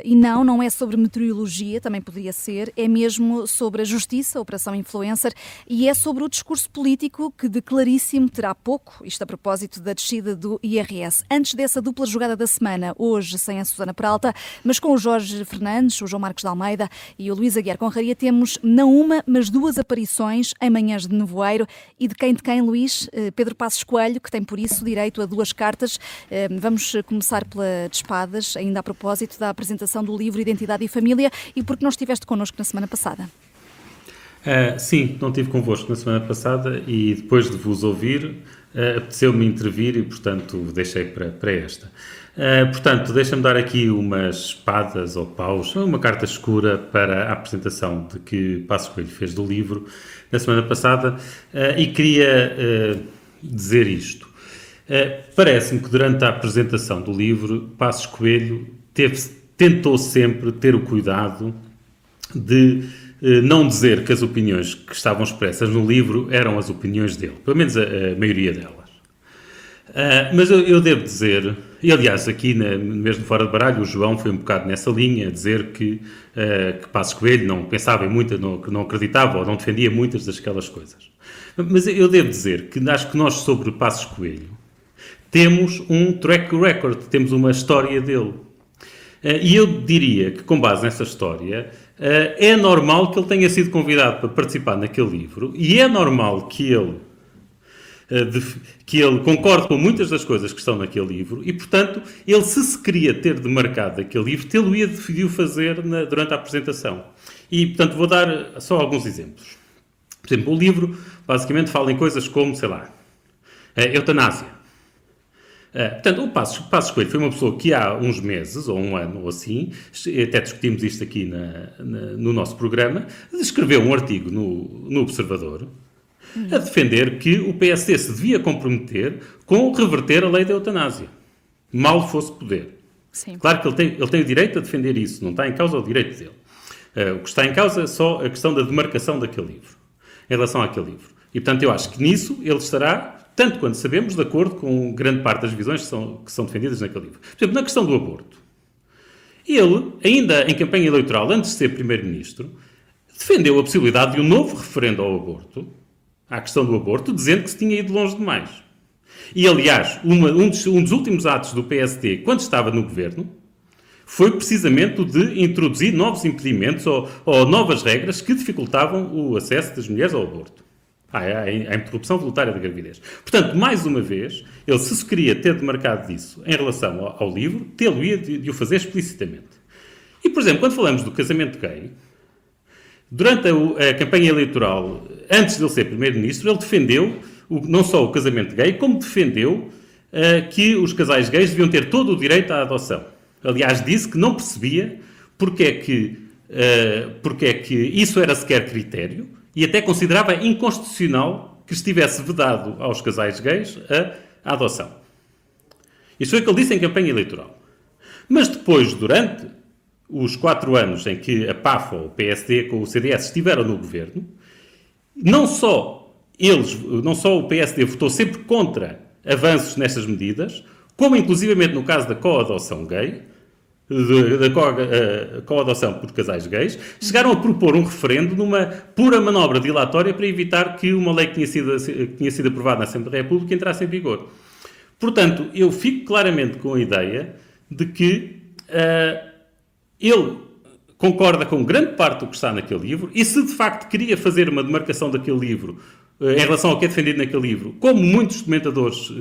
E não é sobre meteorologia, também poderia ser, é mesmo sobre a justiça, a Operação Influencer, e é sobre o discurso político que de claríssimo terá pouco, isto a propósito da descida do IRS. Antes dessa dupla jogada da semana, hoje sem a Susana Peralta, mas com o Jorge Fernandes, o João Marcos de Almeida e o Luís Aguiar Conraria, temos não uma, mas duas aparições em Manhãs de Nevoeiro. E de quem, Luís? Pedro Passos Coelho, que tem por isso direito a duas cartas. Vamos começar pela de espadas, ainda a propósito da apresentação do livro Identidade e Família, e porque não estiveste connosco na semana passada? Sim, não estive convosco na semana passada e depois de vos ouvir, apeteceu-me intervir e, portanto, deixei para esta. Portanto, deixa-me dar aqui umas espadas ou paus, uma carta escura para a apresentação de que Passos Coelho fez do livro na semana passada e queria dizer isto. Parece-me que durante a apresentação do livro, Passos Coelho tentou sempre ter o cuidado de não dizer que as opiniões que estavam expressas no livro eram as opiniões dele, pelo menos a maioria delas. Mas eu devo dizer, e aliás aqui mesmo fora de baralho, o João foi um bocado nessa linha, a dizer que Passos Coelho não pensava em muitas, que não acreditava ou não defendia muitas daquelas coisas. Mas eu devo dizer que acho que nós sobre Passos Coelho temos um track record, temos uma história dele. E eu diria que, com base nessa história, é normal que ele tenha sido convidado para participar naquele livro e é normal que ele concorde com muitas das coisas que estão naquele livro e, portanto, ele, se queria ter demarcado aquele livro, tê-lo-ia decidiu fazer durante a apresentação. E, portanto, vou dar só alguns exemplos. Por exemplo, o livro, basicamente, fala em coisas como, sei lá, eutanásia. Portanto, o Passos Coelho foi uma pessoa que há uns meses, ou um ano ou assim, até discutimos isto aqui no nosso programa, escreveu um artigo no Observador a defender que o PSD se devia comprometer com reverter a lei da eutanásia, mal fosse poder. Sim. Claro que ele tem o direito a defender isso, não está em causa o direito dele. O que está em causa é só a questão da demarcação daquele livro, em relação àquele livro. E, portanto, eu acho que nisso ele estará, tanto quanto sabemos, de acordo com grande parte das visões que são defendidas naquele livro. Por exemplo, na questão do aborto. Ele, ainda em campanha eleitoral, antes de ser Primeiro-Ministro, defendeu a possibilidade de um novo referendo ao aborto, à questão do aborto, dizendo que se tinha ido longe demais. E, aliás, um dos últimos atos do PSD, quando estava no governo, foi precisamente o de introduzir novos impedimentos ou novas regras que dificultavam o acesso das mulheres ao aborto. A interrupção voluntária da gravidez. Portanto, mais uma vez, ele se queria ter demarcado disso em relação ao livro, tê-lo-ia de o fazer explicitamente. E, por exemplo, quando falamos do casamento gay, durante a campanha eleitoral, antes de ele ser Primeiro-Ministro, ele defendeu não só o casamento gay, como defendeu que os casais gays deviam ter todo o direito à adoção. Aliás, disse que não percebia porque é que isso era sequer critério, e até considerava inconstitucional que estivesse vedado aos casais gays a adoção. Isso foi o que ele disse em campanha eleitoral. Mas depois, durante os 4 anos em que a PAF ou o PSD com o CDS estiveram no governo, não só o PSD votou sempre contra avanços nestas medidas, como inclusivamente no caso da coadoção gay, da coadoção por casais gays, chegaram a propor um referendo numa pura manobra dilatória para evitar que uma lei que tinha sido aprovada na Assembleia da República entrasse em vigor. Portanto, eu fico claramente com a ideia de que ele concorda com grande parte do que está naquele livro e se de facto queria fazer uma demarcação daquele livro em relação ao que é defendido naquele livro, como muitos comentadores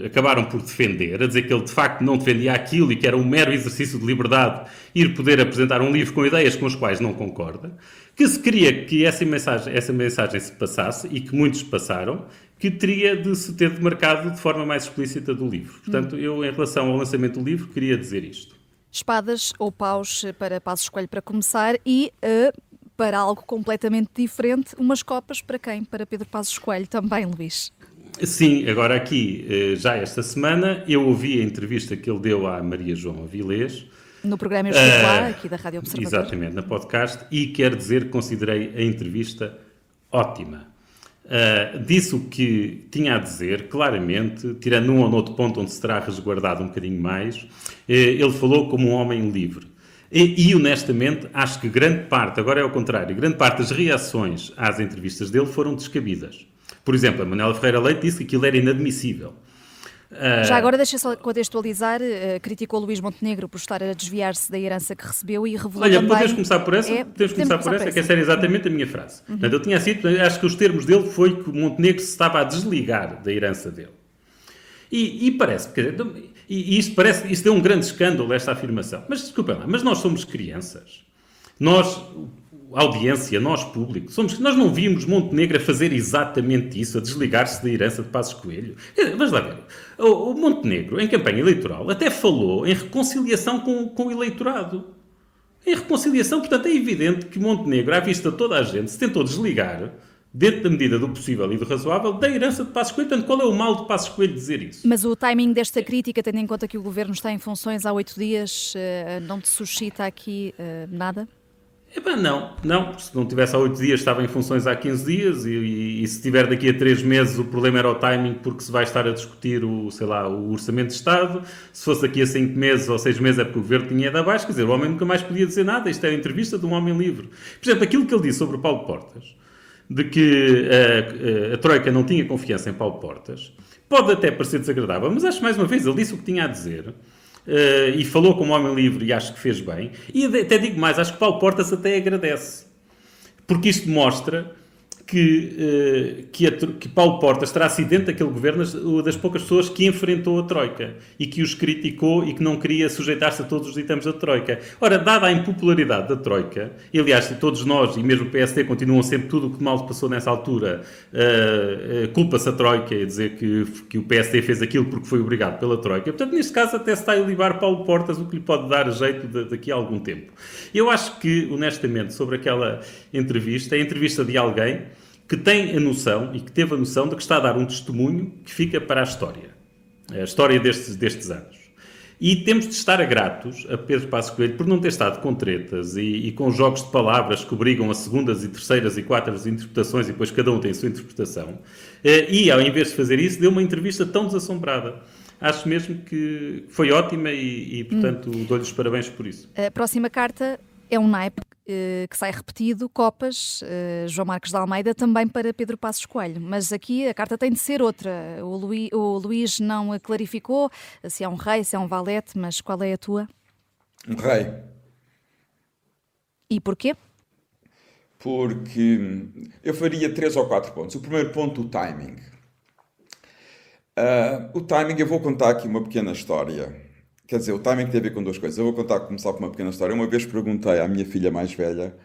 acabaram por defender, a dizer que ele de facto não defendia aquilo e que era um mero exercício de liberdade ir poder apresentar um livro com ideias com as quais não concorda, que se queria que essa mensagem se passasse e que muitos passaram, que teria de se ter demarcado de forma mais explícita do livro. Portanto, eu, em relação ao lançamento do livro, queria dizer isto. Espadas ou paus para Passos Coelho para começar e... para algo completamente diferente, umas copas para quem? Para Pedro Passos Coelho também, Luís. Sim, agora aqui, já esta semana, eu ouvi a entrevista que ele deu à Maria João Avilés. No programa Eu Estou Lá, aqui da Rádio Observador. Exatamente, na podcast, e quero dizer que considerei a entrevista ótima. Disse o que tinha a dizer, claramente, tirando um ou outro ponto onde se terá resguardado um bocadinho mais, ele falou como um homem livre. Honestamente, acho que grande parte, agora é ao contrário, grande parte das reações às entrevistas dele foram descabidas. Por exemplo, a Manuela Ferreira Leite disse que aquilo era inadmissível. Já agora deixa só contextualizar, criticou Luís Montenegro por estar a desviar-se da herança que recebeu e revelou também... Olha, podemos começar por essa? Podemos começar por essa, que essa era exatamente a minha frase. Portanto, eu tinha sido, acho que os termos dele foi que o Montenegro se estava a desligar da herança dele. E parece, isto deu um grande escândalo, esta afirmação. Mas desculpem lá, mas nós somos crianças. Nós, audiência, nós público, nós não vimos Montenegro a fazer exatamente isso, a desligar-se da herança de Passos Coelho. Vamos lá ver. O Montenegro, em campanha eleitoral, até falou em reconciliação com o eleitorado. Em reconciliação, portanto, é evidente que Montenegro, à vista de toda a gente, se tentou desligar, dentro da medida do possível e do razoável, da herança de Passos Coelho. Portanto, qual é o mal de Passos Coelho dizer isso? Mas o timing desta crítica, tendo em conta que o Governo está em funções há 8 dias, não te suscita aqui nada? Não. Se não tivesse há 8 dias, estava em funções há 15 dias e se tiver daqui a 3 meses, o problema era o timing, porque se vai estar a discutir o Orçamento de Estado. Se fosse daqui a 5 meses ou 6 meses é porque o Governo tinha ido abaixo. Quer dizer, o homem nunca mais podia dizer nada. Isto é a entrevista de um homem livre. Por exemplo, aquilo que ele disse sobre o Paulo Portas, de que a Troika não tinha confiança em Paulo Portas, pode até parecer desagradável, mas acho, mais uma vez, ele disse o que tinha a dizer. E falou como homem livre e acho que fez bem. E até digo mais, acho que Paulo Portas até agradece. Porque isto mostra que Paulo Portas terá sido dentro daquele governo das poucas pessoas que enfrentou a Troika e que os criticou e que não queria sujeitar-se a todos os ditames da Troika. Ora, dada a impopularidade da Troika, e aliás, todos nós, e mesmo o PSD, continuam sempre tudo o que mal passou nessa altura, culpa-se a Troika e dizer que o PSD fez aquilo porque foi obrigado pela Troika. Portanto, neste caso, até se está a ilibar Paulo Portas, o que lhe pode dar jeito daqui a algum tempo. Eu acho que, honestamente, sobre aquela entrevista, é a entrevista de alguém que tem a noção e que teve a noção de que está a dar um testemunho que fica para a história destes anos. E temos de estar gratos a Pedro Passos Coelho por não ter estado com tretas e com jogos de palavras que obrigam a segundas e terceiras e quartas interpretações e depois cada um tem a sua interpretação. E, ao invés de fazer isso, deu uma entrevista tão desassombrada. Acho mesmo que foi ótima e portanto, dou-lhe os parabéns por isso. A próxima carta é um naipe que sai repetido, Copas, João Marcos de Almeida, também para Pedro Passos Coelho. Mas aqui a carta tem de ser outra. O Luís não clarificou se é um rei, se é um valete, mas qual é a tua? Um rei. E porquê? Porque eu faria 3 ou 4 pontos. O primeiro ponto, o timing. O timing, eu vou contar aqui uma pequena história. Quer dizer, o timing tem a ver com 2 coisas. Eu vou começar com uma pequena história. Uma vez perguntei à minha filha mais velha,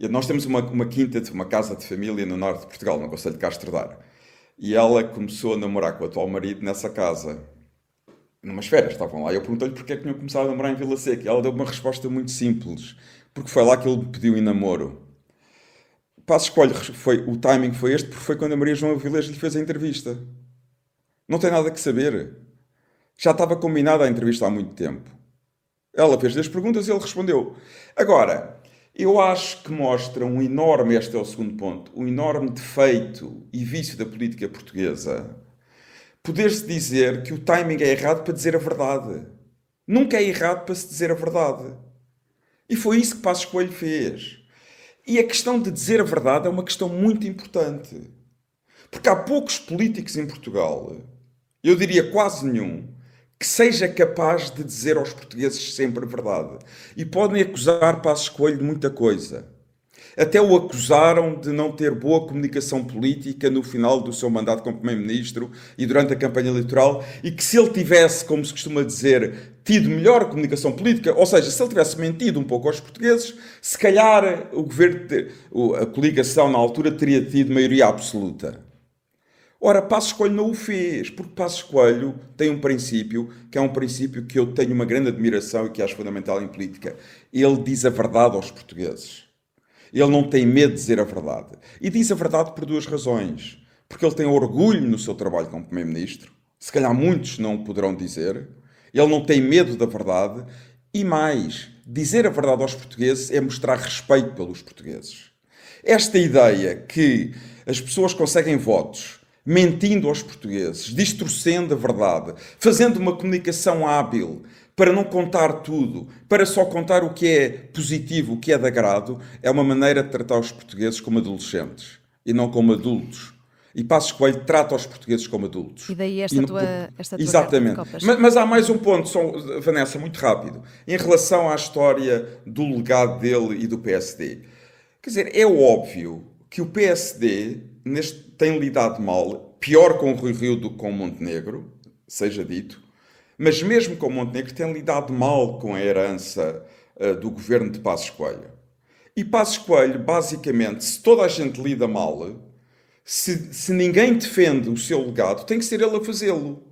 nós temos uma quinta, uma casa de família no norte de Portugal, no concelho de Castro Daire. E ela começou a namorar com o atual marido nessa casa. Numas férias, estavam lá. E eu perguntei-lhe porque é que tinham começado a namorar em Vila Seca. E ela deu uma resposta muito simples. Porque foi lá que ele me pediu em namoro. Passos Coelho, o timing foi este, porque foi quando a Maria João Avilés lhe fez a entrevista. Não tem nada que saber. Já estava combinada a entrevista há muito tempo. Ela fez-lhe as perguntas e ele respondeu. Agora, eu acho que mostra um enorme, este é o segundo ponto, um enorme defeito e vício da política portuguesa. Poder-se dizer que o timing é errado para dizer a verdade. Nunca é errado para se dizer a verdade. E foi isso que Passos Coelho fez. E a questão de dizer a verdade é uma questão muito importante. Porque há poucos políticos em Portugal, eu diria quase nenhum, que seja capaz de dizer aos portugueses sempre a verdade. E podem acusar Passos Coelho de muita coisa. Até o acusaram de não ter boa comunicação política no final do seu mandato como Primeiro-Ministro e durante a campanha eleitoral, e que se ele tivesse, como se costuma dizer, tido melhor comunicação política, ou seja, se ele tivesse mentido um pouco aos portugueses, se calhar o governo, a coligação na altura teria tido maioria absoluta. Ora, Passos Coelho não o fez, porque Passos Coelho tem um princípio, que é um princípio que eu tenho uma grande admiração e que acho fundamental em política. Ele diz a verdade aos portugueses. Ele não tem medo de dizer a verdade. E diz a verdade por 2 razões. Porque ele tem orgulho no seu trabalho como Primeiro-Ministro. Se calhar muitos não o poderão dizer. Ele não tem medo da verdade. E mais, dizer a verdade aos portugueses é mostrar respeito pelos portugueses. Esta ideia que as pessoas conseguem votos mentindo aos portugueses, distorcendo a verdade, fazendo uma comunicação hábil para não contar tudo, para só contar o que é positivo, o que é de agrado, é uma maneira de tratar os portugueses como adolescentes e não como adultos. E Passos Coelho trata os portugueses como adultos. E daí esta tua Exatamente. carta de copas. Mas há mais um ponto, Vanessa, muito rápido, em relação à história do legado dele e do PSD. Quer dizer, é óbvio que o PSD tem lidado mal, pior com o Rui Rio do que com o Montenegro, seja dito, mas mesmo com o Montenegro tem lidado mal com a herança do governo de Passos Coelho. E Passos Coelho, basicamente, se toda a gente lida mal, se ninguém defende o seu legado, tem que ser ele a fazê-lo.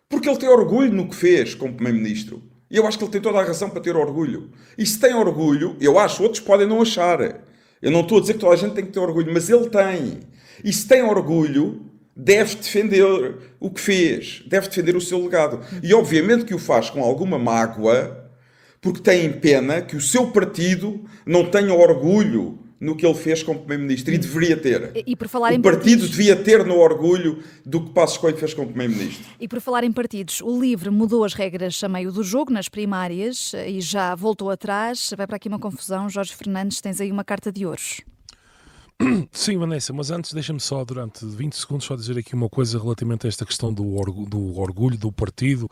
Porque ele tem orgulho no que fez como Primeiro-Ministro. E eu acho que ele tem toda a razão para ter orgulho. E se tem orgulho, eu acho, outros podem não achar. Eu não estou a dizer que toda a gente tem que ter orgulho, mas ele tem. E se tem orgulho, deve defender o que fez, deve defender o seu legado. E obviamente que o faz com alguma mágoa, porque tem pena que o seu partido não tenha orgulho no que ele fez como Primeiro-Ministro, e deveria ter. E por falar o partido devia ter no orgulho do que Passos Coelho fez como Primeiro-Ministro. E por falar em partidos, o LIVRE mudou as regras a meio do jogo, nas primárias, e já voltou atrás. Vai para aqui uma confusão. Jorge Fernandes, tens aí uma carta de ouros. Sim, Vanessa, mas antes deixa-me só, durante 20 segundos, só dizer aqui uma coisa relativamente a esta questão do orgulho do partido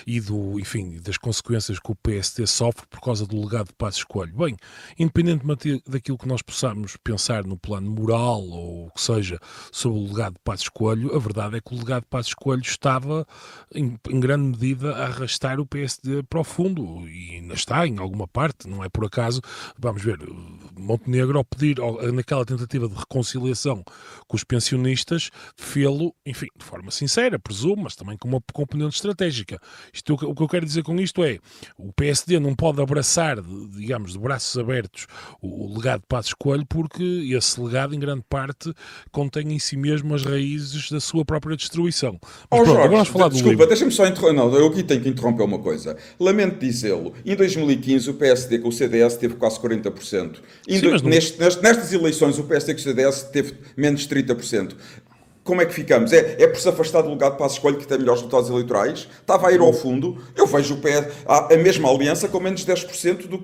e enfim, das consequências que o PSD sofre por causa do legado de Passos Coelho. Bem, independentemente daquilo que nós possamos pensar no plano moral ou o que seja sobre o legado de Passos Coelho, a verdade é que o legado de Passos Coelho estava, em grande medida, a arrastar o PSD para o fundo, e ainda está em alguma parte, não é por acaso. Vamos ver, Montenegro, ao pedir, naquela tentativa de reconciliação com os pensionistas, fê-lo, enfim, de forma sincera, presumo, mas também com uma componente estratégica. O que eu quero dizer com isto é, o PSD não pode abraçar, digamos, de braços abertos o legado de Passos Coelho, porque esse legado, em grande parte, contém em si mesmo as raízes da sua própria destruição. Mas pronto, Jorge, agora vamos falar do livro. Desculpa, deixa-me só interromper. Não, eu aqui tenho que interromper uma coisa. Lamento dizê-lo. Em 2015, o PSD com o CDS teve quase 40%. Nestas eleições, o PSD com o CDS teve menos de 30%. Como é que ficamos? É por se afastar do legado de Passos Coelho que tem melhores resultados eleitorais? Estava a ir ao fundo. Eu vejo a mesma aliança com menos de 10% do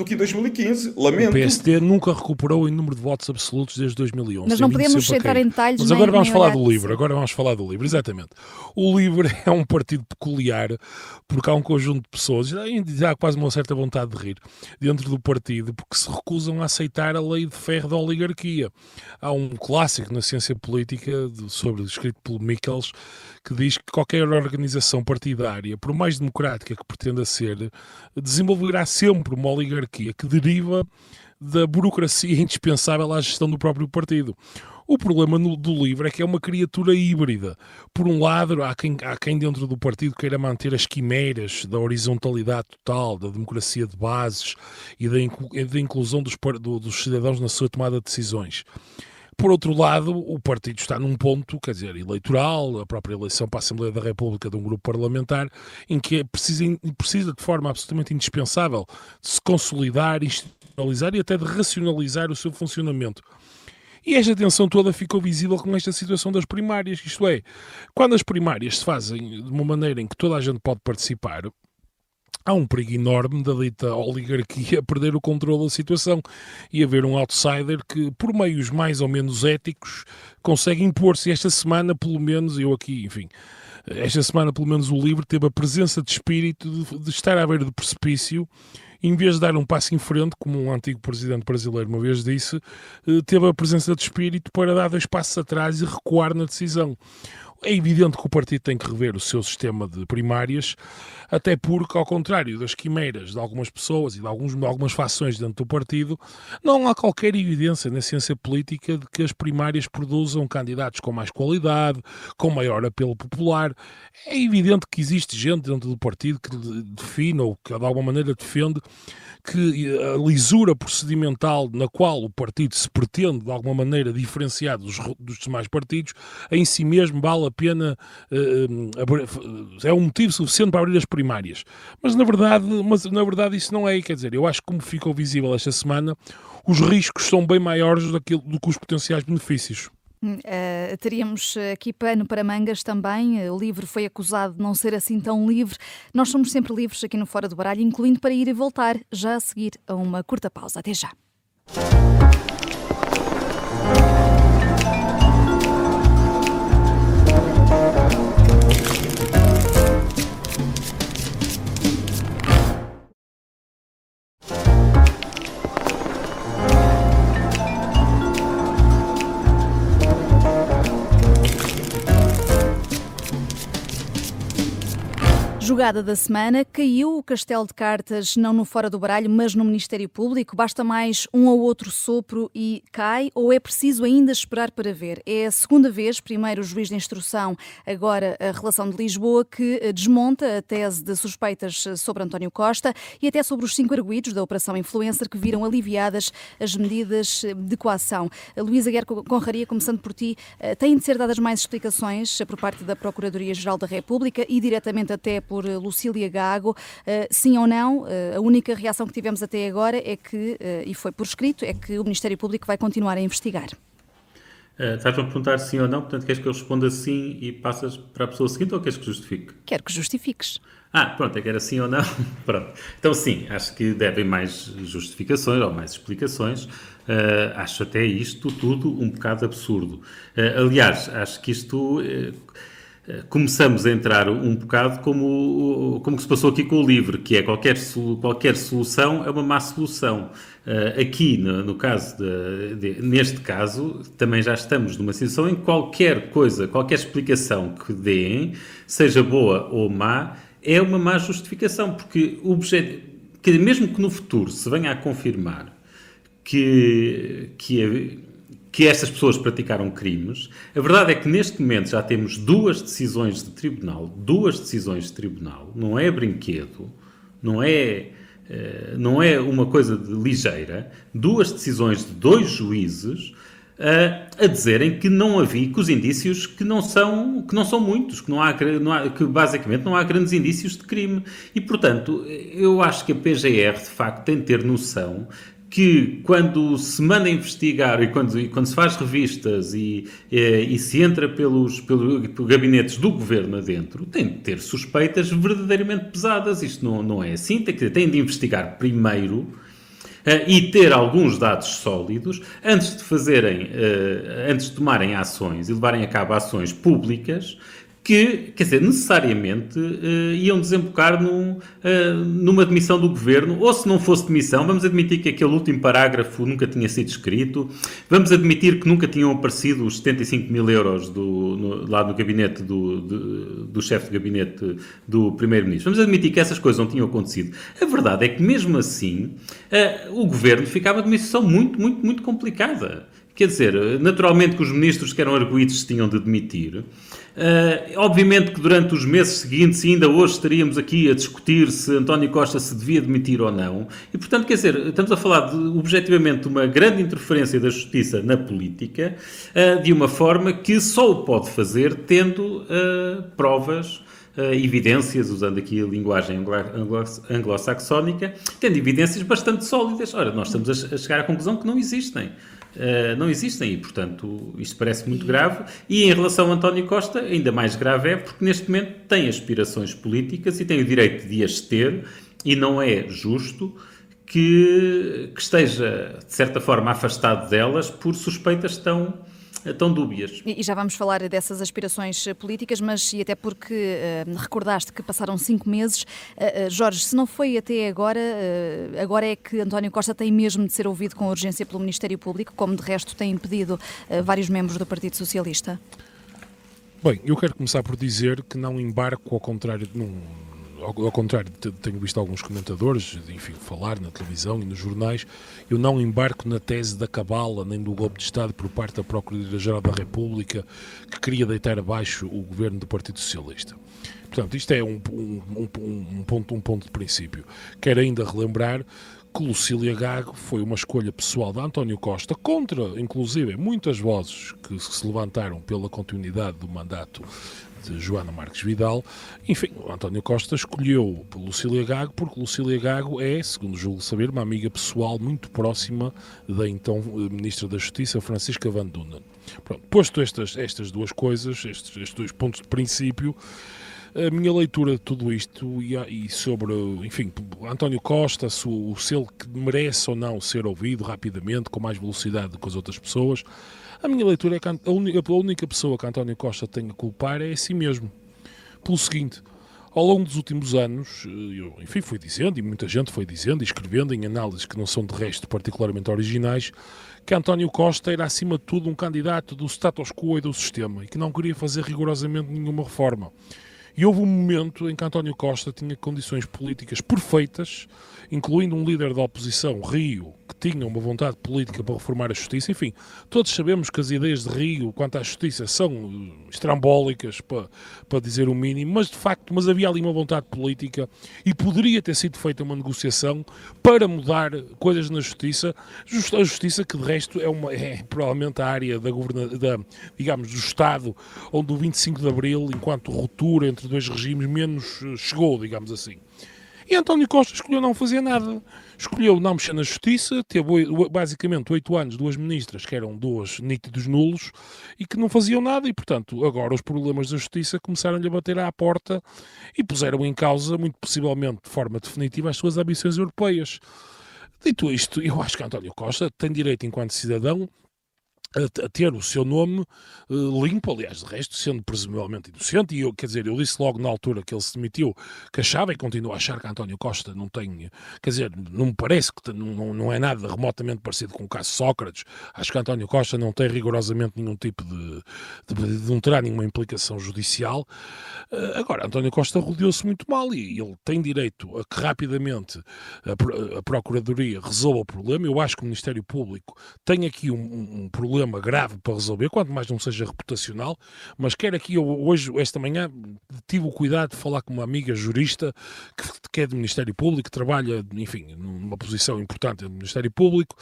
que em 2015. Lamento. O PSD nunca recuperou em número de votos absolutos desde 2011. Mas não podemos entrar em detalhes. Mas agora vamos falar do LIVRE. Agora vamos falar do LIVRE, exatamente. O LIVRE é um partido peculiar porque há um conjunto de pessoas, já há quase uma certa vontade de rir, dentro do partido, porque se recusam a aceitar a lei de ferro da oligarquia. Há um clássico na ciência política escrito pelo Michels, que diz que qualquer organização partidária, por mais democrática que pretenda ser, desenvolverá sempre uma oligarquia que deriva da burocracia indispensável à gestão do próprio partido. O problema do LIVRE é que é uma criatura híbrida. Por um lado, há quem dentro do partido queira manter as quimeras da horizontalidade total, da democracia de bases e da inclusão dos cidadãos na sua tomada de decisões. Por outro lado, o partido está num ponto, quer dizer, eleitoral, a própria eleição para a Assembleia da República de um grupo parlamentar, em que precisa de forma absolutamente indispensável de se consolidar, institucionalizar e até de racionalizar o seu funcionamento. E esta tensão toda ficou visível com esta situação das primárias, isto é, quando as primárias se fazem de uma maneira em que toda a gente pode participar, há um perigo enorme da dita oligarquia perder o controle da situação e haver um outsider que, por meios mais ou menos éticos, consegue impor-se. Esta semana, pelo menos, o LIVRE teve a presença de espírito de estar à beira do precipício, em vez de dar um passo em frente, como um antigo presidente brasileiro uma vez disse, teve a presença de espírito para dar 2 passos atrás e recuar na decisão. É evidente que o partido tem que rever o seu sistema de primárias, até porque, ao contrário das quimeiras de algumas pessoas e de algumas fações dentro do partido, não há qualquer evidência na ciência política de que as primárias produzam candidatos com mais qualidade, com maior apelo popular. É evidente que existe gente dentro do partido que define ou que de alguma maneira defende que a lisura procedimental na qual o partido se pretende de alguma maneira diferenciar dos demais partidos, em si mesmo vale a pena, é um motivo suficiente para abrir as primárias. Mas na verdade isso não é, quer dizer, eu acho que como ficou visível esta semana, os riscos são bem maiores do que os potenciais benefícios. Teríamos aqui pano para mangas também. O livro foi acusado de não ser assim tão livre. Nós somos sempre livres aqui no Fora do Baralho, incluindo para ir e voltar, já a seguir a uma curta pausa. Até já. Jogada da semana, caiu o castelo de cartas não no Fora do Baralho, mas no Ministério Público. Basta mais um ou outro sopro e cai, ou é preciso ainda esperar para ver? É a segunda vez, primeiro o juiz de instrução, agora a relação de Lisboa, que desmonta a tese de suspeitas sobre António Costa e até sobre os 5 arguidos da Operação Influencer que viram aliviadas as medidas de coação. Luísa Guerra Conraria, começando por ti, têm de ser dadas mais explicações por parte da Procuradoria-Geral da República e diretamente até por Lucília Gago, sim ou não? A única reação que tivemos até agora é que, e foi por escrito, é que o Ministério Público vai continuar a investigar. Estás-me a perguntar sim ou não, portanto queres que eu responda sim e passas para a pessoa seguinte ou queres que justifique? Quero que justifiques. Pronto, é que era sim ou não. Pronto. Então sim, acho que devem mais justificações ou mais explicações. Acho até isto tudo um bocado absurdo. Aliás, acho que isto... começamos a entrar um bocado como que se passou aqui com o livro, que é qualquer solução é uma má solução. Aqui, no caso, neste caso, também já estamos numa situação em que qualquer coisa, qualquer explicação que deem, seja boa ou má, é uma má justificação, porque mesmo que no futuro se venha a confirmar que estas pessoas praticaram crimes. A verdade é que neste momento já temos duas decisões de tribunal, não é brinquedo, não é uma coisa ligeira, duas decisões de 2 juízes a dizerem que não havia, que os indícios que não são muitos, que basicamente não há grandes indícios de crime. E, portanto, eu acho que a PGR, de facto, tem de ter noção que quando se manda investigar e quando se faz revistas e se entra pelos gabinetes do governo adentro, tem de ter suspeitas verdadeiramente pesadas. Isto não é assim, tem de investigar primeiro e ter alguns dados sólidos antes de tomarem ações e levarem a cabo ações públicas que, quer dizer, necessariamente iam desembocar numa demissão do governo, ou se não fosse demissão, vamos admitir que aquele último parágrafo nunca tinha sido escrito, vamos admitir que nunca tinham aparecido os 75 mil euros lá no gabinete do chefe de gabinete do primeiro-ministro, vamos admitir que essas coisas não tinham acontecido. A verdade é que, mesmo assim, o governo ficava numa situação muito, muito, muito complicada. Quer dizer, naturalmente que os ministros que eram arguidos se tinham de demitir. Obviamente que durante os meses seguintes, e ainda hoje, estaríamos aqui a discutir se António Costa se devia demitir ou não. E, portanto, quer dizer, estamos a falar objetivamente de uma grande interferência da justiça na política, de uma forma que só o pode fazer tendo provas, evidências, usando aqui a linguagem anglo-saxónica, tendo evidências bastante sólidas. Ora, nós estamos a chegar à conclusão que não existem. E, portanto, isto parece muito grave. E em relação a António Costa, ainda mais grave é porque neste momento tem aspirações políticas e tem o direito de as ter, e não é justo que esteja, de certa forma, afastado delas por suspeitas tão dúbias. E já vamos falar dessas aspirações políticas, mas e até porque recordaste que passaram 5 meses. Jorge, se não foi até agora, agora é que António Costa tem mesmo de ser ouvido com urgência pelo Ministério Público, como de resto tem impedido vários membros do Partido Socialista? Bem, eu quero começar por dizer que não embarco ao contrário tenho visto alguns comentadores, enfim, falar na televisão e nos jornais, eu não embarco na tese da cabala nem do golpe de Estado por parte da Procuradoria-Geral da República que queria deitar abaixo o governo do Partido Socialista. Portanto, isto é um ponto de princípio. Quero ainda relembrar que Lucília Gago foi uma escolha pessoal de António Costa, contra, inclusive, muitas vozes que se levantaram pela continuidade do mandato de Joana Marques Vidal. Enfim, o António Costa escolheu por Lucília Gago, porque Lucília Gago é, segundo julgo saber, uma amiga pessoal muito próxima da então Ministra da Justiça, Francisca Van Dunen. Pronto, posto estas duas coisas, estes dois pontos de princípio, a minha leitura de tudo isto e sobre, enfim, António Costa, se ele merece ou não ser ouvido rapidamente, com mais velocidade do que as outras pessoas, a minha leitura é que a única pessoa que António Costa tem a culpar é a si mesmo. Pelo seguinte, ao longo dos últimos anos, eu, enfim, fui dizendo, e muita gente foi dizendo e escrevendo em análises que não são de resto particularmente originais, que António Costa era acima de tudo um candidato do status quo e do sistema e que não queria fazer rigorosamente nenhuma reforma. E houve um momento em que António Costa tinha condições políticas perfeitas, incluindo um líder da oposição, Rio, que tinha uma vontade política para reformar a justiça. Enfim, todos sabemos que as ideias de Rio quanto à justiça são estrambólicas, para dizer o mínimo, mas de facto havia ali uma vontade política e poderia ter sido feita uma negociação para mudar coisas na justiça. A justiça que de resto é provavelmente a área digamos, do Estado onde o 25 de Abril, enquanto ruptura entre dois regimes, menos chegou, digamos assim. E António Costa escolheu não fazer nada. Escolheu não mexer na justiça, teve basicamente 8 anos, 2 ministras que eram 2 nítidos nulos e que não faziam nada e, portanto, agora os problemas da justiça começaram-lhe a bater à porta e puseram em causa, muito possivelmente de forma definitiva, as suas ambições europeias. Dito isto, eu acho que António Costa tem direito, enquanto cidadão, a ter o seu nome limpo, aliás, de resto, sendo presumivelmente inocente, e eu disse logo na altura que ele se demitiu que achava e continuo a achar que António Costa não tem, não me parece que não é nada remotamente parecido com o caso Sócrates. Acho que António Costa não tem rigorosamente nenhum tipo não terá nenhuma implicação judicial. Agora, António Costa rodeou-se muito mal e ele tem direito a que rapidamente a Procuradoria resolva o problema. Eu acho que o Ministério Público tem aqui um problema grave para resolver, quanto mais não seja reputacional, mas quero aqui, esta manhã, tive o cuidado de falar com uma amiga jurista que é do Ministério Público, que trabalha, enfim, numa posição importante do Ministério Público,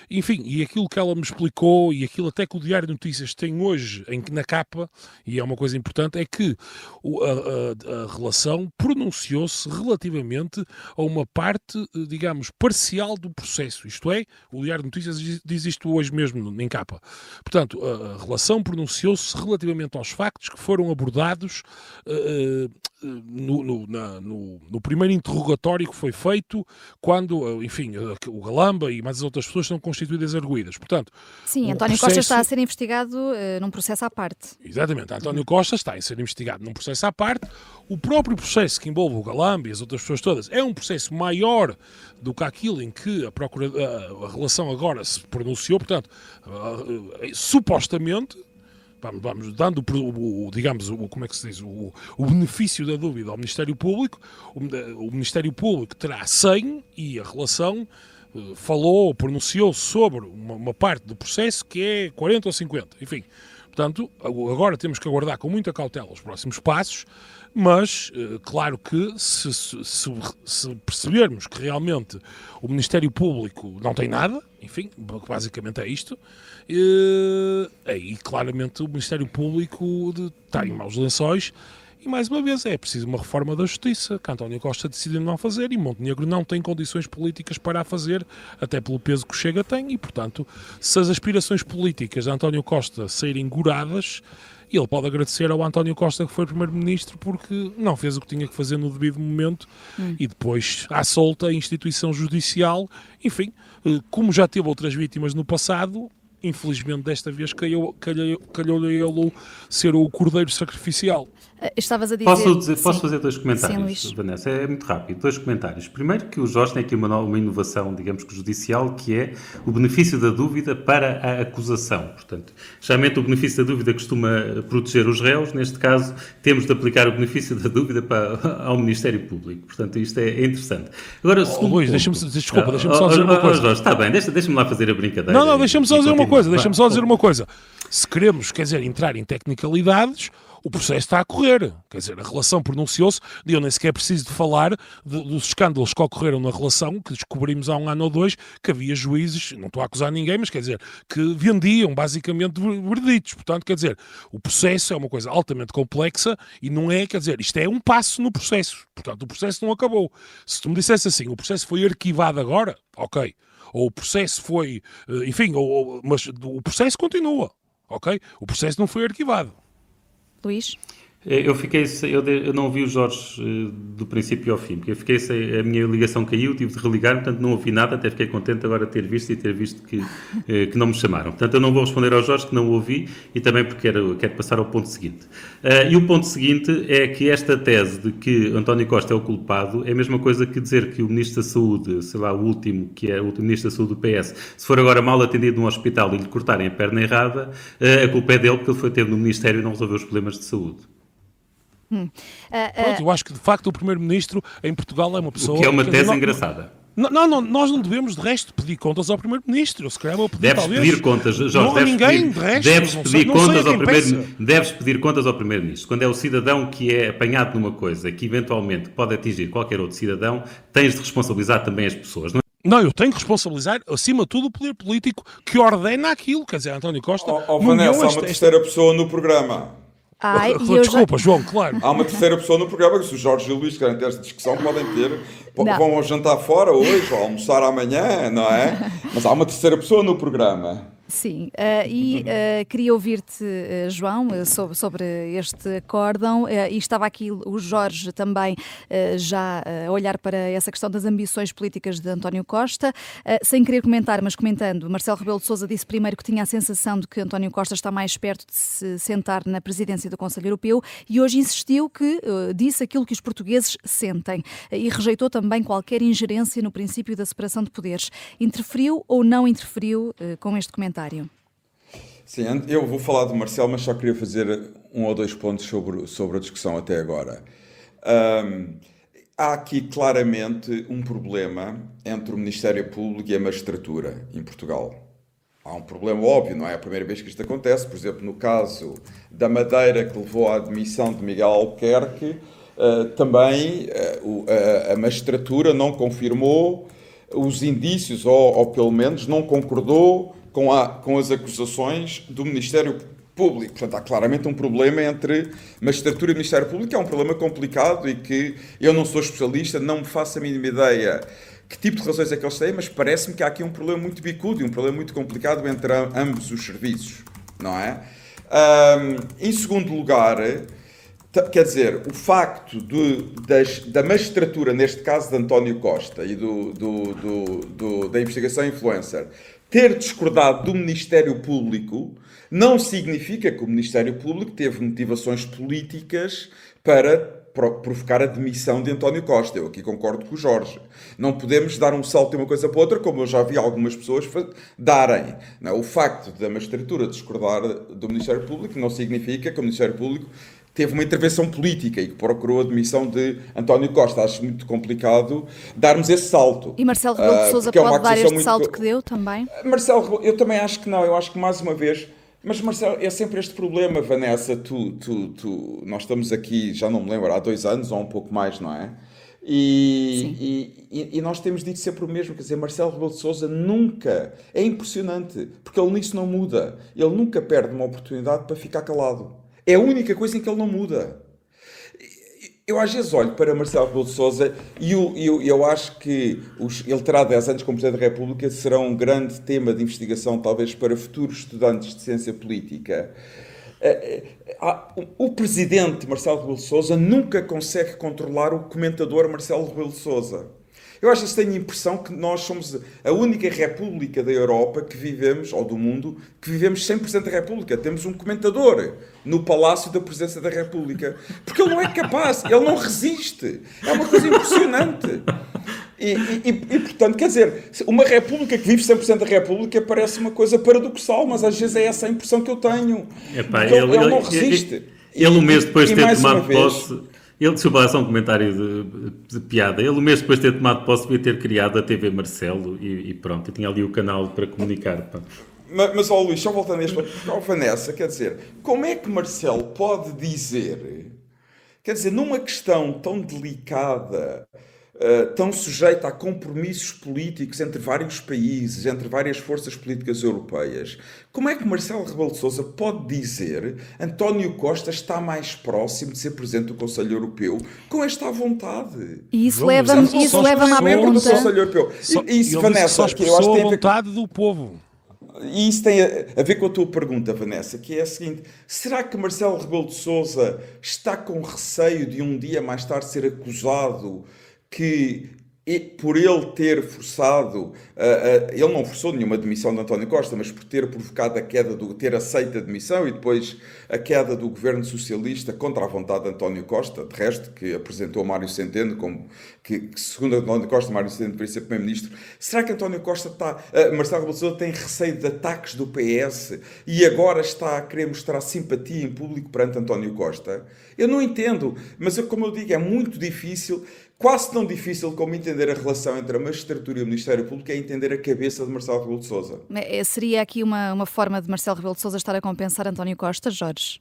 enfim, e aquilo que ela me explicou, e aquilo até que o Diário de Notícias tem hoje na capa, e é uma coisa importante, é que a relação pronunciou-se relativamente a uma parte, digamos, parcial do processo. Isto é, o Diário de Notícias diz isto hoje mesmo em capa. Portanto, a relação pronunciou-se relativamente aos factos que foram abordados no primeiro interrogatório que foi feito, quando, enfim, o Galamba e mais as outras pessoas são constituídas arguídas. Portanto, sim, António Costa está a ser investigado num processo à parte. Exatamente, António Costa está a ser investigado num processo à parte. O próprio processo que envolve o Galamba e as outras pessoas todas é um processo maior do que aquilo em que a relação agora se pronunciou. Portanto, supostamente, vamos dando, digamos, como é que se diz, o benefício da dúvida ao Ministério Público. O Ministério Público terá 100 e a relação pronunciou sobre uma parte do processo que é 40 ou 50, enfim. Portanto, agora temos que aguardar com muita cautela os próximos passos, mas claro que se percebermos que realmente o Ministério Público não tem nada, enfim, basicamente é isto, aí claramente o Ministério Público está em maus lençóis. E, mais uma vez, é preciso uma reforma da justiça, que António Costa decidiu não fazer e Montenegro não tem condições políticas para a fazer, até pelo peso que o Chega tem, e, portanto, se as aspirações políticas de António Costa saírem goradas, ele pode agradecer ao António Costa, que foi Primeiro-Ministro, porque não fez o que tinha que fazer no devido momento e depois, à solta, a instituição judicial, enfim, como já teve outras vítimas no passado, infelizmente desta vez calhou-lhe ele ser o cordeiro sacrificial. Estavas a dizer... Posso fazer 2 comentários, Sim, Vanessa? É muito rápido. 2 comentários. Primeiro, que o Jorge tem aqui uma inovação, digamos que judicial, que é o benefício da dúvida para a acusação. Portanto, geralmente o benefício da dúvida costuma proteger os réus. Neste caso, temos de aplicar o benefício da dúvida ao Ministério Público. Portanto, isto é interessante. Agora, Luís, deixa-me só dizer uma coisa. Jorge, está bem, deixa-me lá fazer a brincadeira. Não, deixa-me só dizer uma coisa. se queremos, quer dizer, entrar em tecnicalidades, o processo está a correr. Quer dizer, a relação pronunciou-se, e eu nem sequer preciso de falar dos escândalos que ocorreram na relação, que descobrimos há 1 ano ou 2, que havia juízes, não estou a acusar ninguém, mas quer dizer, que vendiam basicamente verditos. Portanto, quer dizer, o processo é uma coisa altamente complexa e não é, quer dizer, isto é um passo no processo. Portanto, o processo não acabou. Se tu me dissesse assim, o processo foi arquivado agora, ok. Ou o processo foi, enfim, mas o processo continua, ok? O processo não foi arquivado. Luís? Eu não ouvi o Jorge do princípio ao fim, porque a minha ligação caiu, tive de religar, portanto não ouvi nada, até fiquei contente agora de ter visto que não me chamaram. Portanto, eu não vou responder ao Jorge, que não o ouvi, e também porque quero passar ao ponto seguinte. E o ponto seguinte é que esta tese de que António Costa é o culpado é a mesma coisa que dizer que o Ministro da Saúde, sei lá, o último Ministro da Saúde do PS, se for agora mal atendido num hospital e lhe cortarem a perna errada, a culpa é dele porque ele foi ter no Ministério e não resolveu os problemas de saúde. Pronto, eu acho que de facto o Primeiro-Ministro em Portugal é uma pessoa... O que é uma tese engraçada. Não, nós não devemos de resto pedir contas ao Primeiro-Ministro. Se calhar vou pedir, deves talvez... pedir contas, Jorge. Não há ninguém de resto. Deves pedir contas ao Primeiro-Ministro. Quando é o cidadão que é apanhado numa coisa que eventualmente pode atingir qualquer outro cidadão, tens de responsabilizar também as pessoas. Não, eu tenho que responsabilizar, acima de tudo, o poder político que ordena aquilo. Quer dizer, António Costa... Vanessa, há uma terceira pessoa no programa. Desculpa, João, claro. Há uma terceira pessoa no programa, que se o Jorge e o Luís querem ter esta discussão, podem ter. Vão ao jantar fora hoje, ou almoçar amanhã, não é? Mas há uma terceira pessoa no programa. Sim, queria ouvir-te, João, sobre este acórdão, e estava aqui o Jorge também já a olhar para essa questão das ambições políticas de António Costa, sem querer comentar, mas comentando. Marcelo Rebelo de Sousa disse primeiro que tinha a sensação de que António Costa está mais perto de se sentar na presidência do Conselho Europeu, e hoje insistiu que disse aquilo que os portugueses sentem, e rejeitou também qualquer ingerência no princípio da separação de poderes. Interferiu ou não interferiu com este comentário? Sim, eu vou falar do Marcelo, mas só queria fazer 1 ou 2 pontos sobre a discussão até agora. Há aqui claramente um problema entre o Ministério Público e a magistratura em Portugal. Há um problema óbvio, não é a primeira vez que isto acontece. Por exemplo, no caso da Madeira, que levou à admissão de Miguel Albuquerque, também a magistratura não confirmou os indícios, ou pelo menos não concordou com as acusações do Ministério Público. Portanto, há claramente um problema entre magistratura e Ministério Público, que é um problema complicado e que eu não sou especialista, não me faço a mínima ideia que tipo de razões é que eles têm, mas parece-me que há aqui um problema muito bicudo e um problema muito complicado entre ambos os serviços, não é? Em segundo lugar, quer dizer, o facto da magistratura, neste caso de António Costa e da investigação influencer, ter discordado do Ministério Público não significa que o Ministério Público teve motivações políticas para provocar a demissão de António Costa. Eu aqui concordo com o Jorge. Não podemos dar um salto de uma coisa para outra, como eu já vi algumas pessoas darem. Não, o facto da magistratura discordar do Ministério Público não significa que o Ministério Público teve uma intervenção política e que procurou a demissão de António Costa. Acho muito complicado darmos esse salto. E Marcelo Rebelo de Sousa pode dar este salto que deu também? Marcelo, eu também acho que não. Eu acho que, mais uma vez... Mas, Marcelo, é sempre este problema, Vanessa. Nós estamos aqui, já não me lembro, há 2 anos ou um pouco mais, não é? E nós temos dito sempre o mesmo. Quer dizer, Marcelo Rebelo de Sousa nunca... É impressionante, porque ele nisso não muda. Ele nunca perde uma oportunidade para ficar calado. É a única coisa em que ele não muda. Eu às vezes olho para Marcelo Rebelo de Sousa e eu acho que ele terá 10 anos como Presidente da República, será um grande tema de investigação, talvez, para futuros estudantes de ciência política. O Presidente Marcelo Rebelo de Sousa nunca consegue controlar o comentador Marcelo Rebelo de Sousa. Eu às vezes tenho a impressão que nós somos a única república da Europa que vivemos, ou do mundo, que vivemos 100% da república. Temos um comentador no Palácio da Presidência da República. Porque ele não é capaz, ele não resiste. É uma coisa impressionante. E portanto, quer dizer, uma república que vive 100% da república parece uma coisa paradoxal, mas às vezes é essa a impressão que eu tenho. Ele não resiste. Ele, um mês depois de ter tomado posse... Desculpa lá, só um comentário de piada. Ele, um mês depois de ter tomado posse, devia ter criado a TV Marcelo e pronto, eu tinha ali o canal para comunicar. Pá. Mas, Luís, só voltando a este ponto, Vanessa, quer dizer, como é que Marcelo pode dizer, quer dizer, numa questão tão delicada, tão sujeita a compromissos políticos entre vários países, entre várias forças políticas europeias, como é que Marcelo Rebelo de Sousa pode dizer António Costa está mais próximo de ser Presidente do Conselho Europeu com esta vontade? E isso leva-me à pergunta... Conselho Europeu. Isso, Vanessa, que eu acho que tem a vontade do povo. E isso tem a ver com a tua pergunta, Vanessa, que é a seguinte: será que Marcelo Rebelo de Sousa está com receio de um dia mais tarde ser acusado que, por ele ter forçado, ele não forçou nenhuma demissão de António Costa, mas por ter provocado a queda ter aceito a demissão e depois a queda do governo socialista contra a vontade de António Costa, de resto, que apresentou Mário Centeno como que segundo António Costa, Mário Centeno deveria ser primeiro-ministro. Será que António Costa Marcelo Rebelo de Sousa tem receio de ataques do PS e agora está a querer mostrar simpatia em público perante António Costa? Eu não entendo, mas como eu digo, é muito difícil. Quase tão difícil como entender a relação entre a magistratura e o Ministério Público é entender a cabeça de Marcelo Rebelo de Sousa. Seria aqui uma forma de Marcelo Rebelo de Sousa estar a compensar António Costa, Jorge?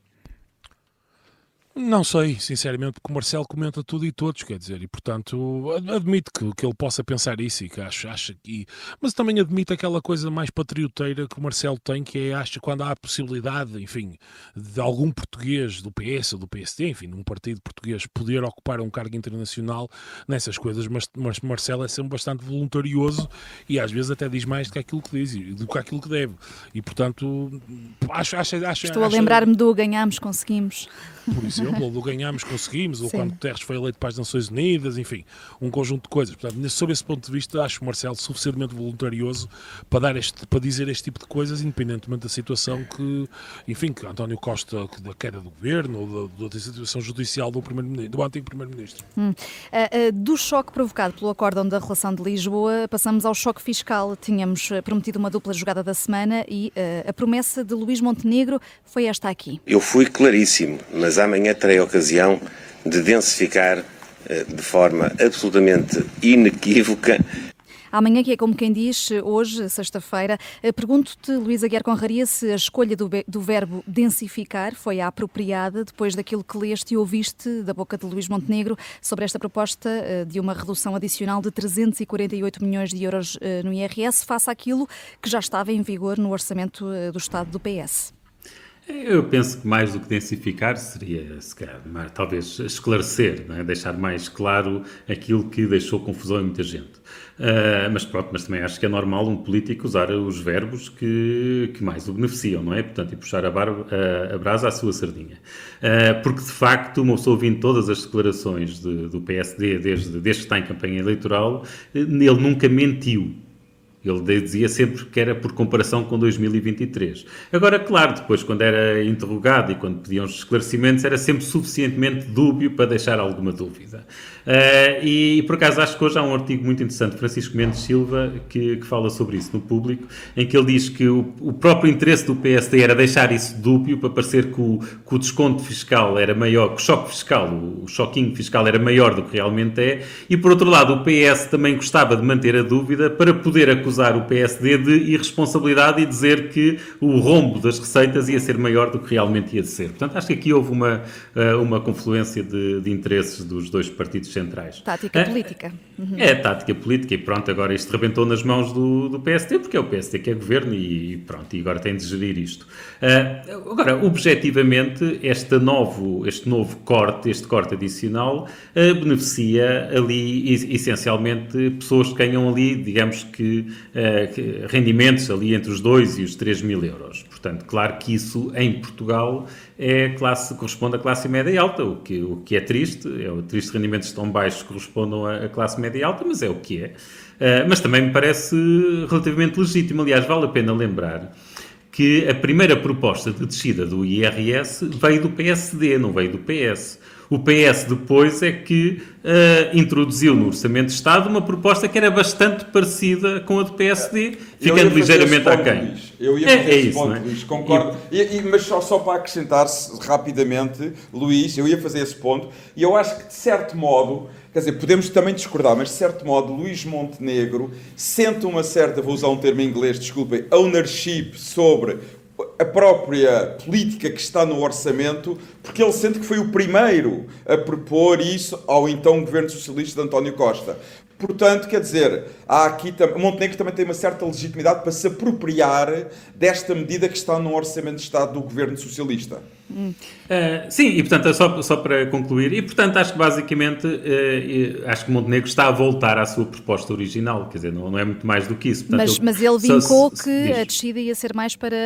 Não sei, sinceramente, porque o Marcelo comenta tudo e todos, quer dizer, e portanto admito que ele possa pensar isso e que acha que... Mas também admito aquela coisa mais patrioteira que o Marcelo tem, que é, acha quando há a possibilidade, enfim, de algum português do PS ou do PSD, enfim, de um partido português poder ocupar um cargo internacional nessas coisas, mas Marcelo é sempre bastante voluntarioso e às vezes até diz mais do que aquilo que diz, do que aquilo que deve. E portanto, Estou a lembrar-me do ganhámos, conseguimos. Por exemplo, ou do ganhámos, conseguimos, ou quando Guterres foi eleito para as Nações Unidas, enfim, um conjunto de coisas. Portanto, sob esse ponto de vista, acho o Marcelo suficientemente voluntarioso para dizer este tipo de coisas, independentemente da situação que António Costa, da queda do governo, ou da situação judicial do antigo Primeiro-Ministro. Do choque provocado pelo acórdão da relação de Lisboa, passamos ao choque fiscal. Tínhamos prometido uma dupla jogada da semana e a promessa de Luís Montenegro foi esta aqui. Eu fui claríssimo, mas amanhã terei a ocasião de densificar de forma absolutamente inequívoca. Amanhã, que é como quem diz, hoje, sexta-feira, pergunto-te, Luís Aguiar Conraria, se a escolha do verbo densificar foi a apropriada depois daquilo que leste e ouviste da boca de Luís Montenegro sobre esta proposta de uma redução adicional de 348 milhões de euros no IRS, face àquilo que já estava em vigor no orçamento do Estado do PS. Eu penso que mais do que densificar seria, se calhar, talvez esclarecer, não é? Deixar mais claro aquilo que deixou confusão em muita gente. Mas também acho que é normal um político usar os verbos que mais o beneficiam, não é? Portanto, e puxar a brasa à sua sardinha. Porque, de facto, uma pessoa ouvindo todas as declarações do PSD desde que está em campanha eleitoral, ele nunca mentiu. Ele dizia sempre que era por comparação com 2023. Agora, claro, depois, quando era interrogado e quando pediam os esclarecimentos, era sempre suficientemente dúbio para deixar alguma dúvida. E, por acaso, acho que hoje há um artigo muito interessante de Francisco Mendes Silva que fala sobre isso no Público, em que ele diz que o próprio interesse do PSD era deixar isso dúbio, para parecer que o desconto fiscal era maior, que o choque fiscal, o choquinho fiscal era maior do que realmente é, e, por outro lado, o PS também gostava de manter a dúvida para poder acusar o PSD de irresponsabilidade e dizer que o rombo das receitas ia ser maior do que realmente ia ser. Portanto, acho que aqui houve uma confluência de interesses dos dois partidos centrais. Tática política. É tática política e pronto, agora isto rebentou nas mãos do PSD, porque é o PSD que é governo e pronto, e agora tem de gerir isto. Agora, objetivamente, este novo corte, este corte adicional, beneficia ali essencialmente pessoas que ganham ali, digamos que rendimentos ali entre os 2 e os 3 mil euros. Portanto, claro que isso em Portugal corresponde à classe média e alta, o que é triste, triste rendimentos tão baixos que correspondam à classe média e alta, mas é o que é. Mas também me parece relativamente legítimo. Aliás, vale a pena lembrar que a primeira proposta de descida do IRS veio do PSD, não veio do PS. O PS depois é que introduziu no Orçamento de Estado uma proposta que era bastante parecida com a do PSD, ficando ligeiramente aquém. Eu ia fazer esse isso, ponto, não é? Luís, concordo. Mas só para acrescentar-se rapidamente, Luís, eu ia fazer esse ponto, e eu acho que de certo modo, quer dizer, podemos também discordar, mas de certo modo Luís Montenegro sente uma certa, vou usar um termo em inglês, desculpem, ownership sobre a própria política que está no orçamento, porque ele sente que foi o primeiro a propor isso ao então governo socialista de António Costa. Portanto, quer dizer, há aqui Montenegro também tem uma certa legitimidade para se apropriar desta medida que está no Orçamento de Estado do governo socialista. Sim, e portanto, só para concluir, e portanto acho que basicamente acho que Montenegro está a voltar à sua proposta original, quer dizer, não é muito mais do que isso. Portanto, mas ele vincou que a descida ia ser mais para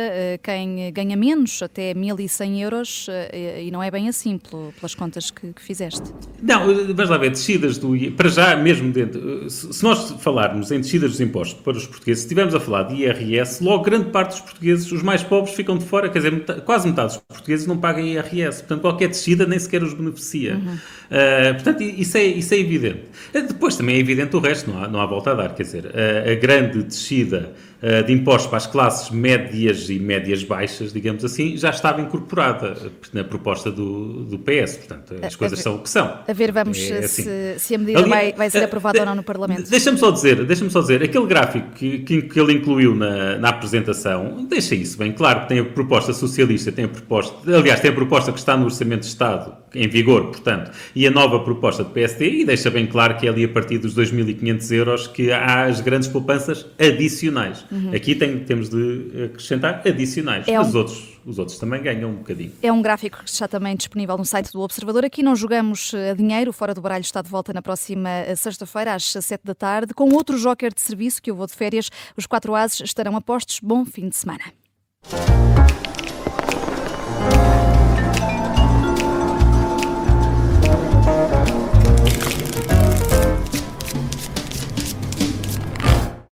quem ganha menos, até 1.100 euros, e não é bem assim, pelas contas que fizeste. Não, vamos lá ver, descidas para já mesmo dentro, se nós falarmos em descidas dos impostos para os portugueses, se estivermos a falar de IRS, logo grande parte dos portugueses, os mais pobres, ficam de fora, quer dizer, quase metade dos portugueses não pagam IRS, portanto qualquer descida nem sequer os beneficia. Portanto, isso é evidente. Depois também é evidente o resto, não há volta a dar, quer dizer, a grande descida de impostos para as classes médias e médias baixas, digamos assim, já estava incorporada na proposta do PS, portanto as coisas são o que são. A ver, vamos assim. se a medida vai ser aprovada ou não no Parlamento. Deixa-me só dizer, aquele gráfico que ele incluiu na apresentação, deixa isso bem claro, tem a proposta socialista, tem a proposta que está no Orçamento de Estado, em vigor, portanto, e a nova proposta do PSD, e deixa bem claro que é ali a partir dos 2.500 euros que há as grandes poupanças adicionais. Aqui temos de acrescentar adicionais, mas os outros também ganham um bocadinho. É um gráfico que está também disponível no site do Observador. Aqui não jogamos a dinheiro, Fora do Baralho está de volta na próxima sexta-feira, às 7 da tarde, com outro joker de serviço que eu vou de férias. Os 4 ases estarão apostos. Bom fim de semana.